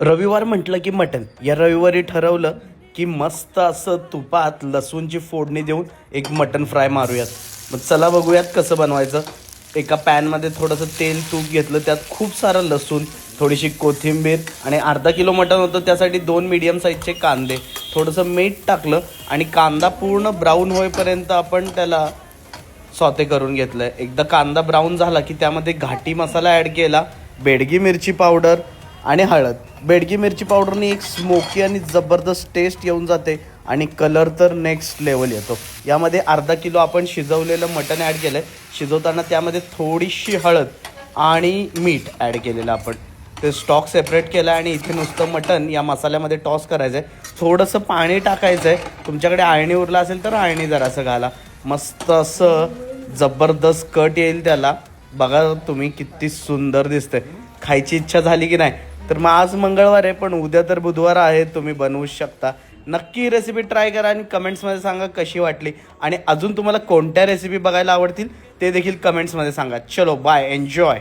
रविवार म्हटलं की मटण. या रविवारी ठरवलं की मस्त असं तुपात लसूणची फोडणी देऊन एक मटण फ्राय मारूयात. मग चला बघूयात कसं बनवायचं. एका पॅनमध्ये थोडंसं तेल तूप घेतलं, त्यात खूप सारं लसूण, थोडीशी कोथिंबीर आणि अर्धा किलो मटण होतं त्यासाठी 2 मीडियम साईजचे कांदे, थोडंसं मीठ टाकलं आणि कांदा पूर्ण ब्राऊन होईपर्यंत आपण त्याला सॉते करून घेतलं आहे. एकदा कांदा ब्राऊन झाला की त्यामध्ये घाटी मसाला ॲड केला, बेडगी मिरची पावडर आणि हळद. बेडगी मिरची पावडरनी एक स्मोकी आणि जबरदस्त टेस्ट येऊन जाते आणि कलर तर नेक्स्ट लेवल येतो. यामध्ये अर्धा किलो आपण शिजवलेलं मटण ॲड केलं आहे. शिजवताना त्यामध्ये थोडीशी हळद आणि मीठ ॲड केलेलं आपण. ते स्टॉक सेपरेट केला आणि इथे नुसतं मटण या मसाल्यामध्ये टॉस करायचं आहे. थोडंसं पाणी टाकायचं आहे. तुमच्याकडे आळणी उरला असेल तर आळणी जरासं घाला. मस्त असं जबरदस्त कट येईल त्याला. बघा तुम्ही किती सुंदर दिसते. खायची इच्छा झाली की नाही तर मग आज मंगळवार आहे पण उद्या तर बुधवार आहे, तुम्ही बनवू शकता. नक्की रेसिपी ट्राय करा आणि कमेंट्समध्ये सांगा कशी वाटली. आणि अजून तुम्हाला कोणत्या रेसिपी बघायला आवडतील ते देखील कमेंट्समध्ये सांगा. चलो बाय, एन्जॉय.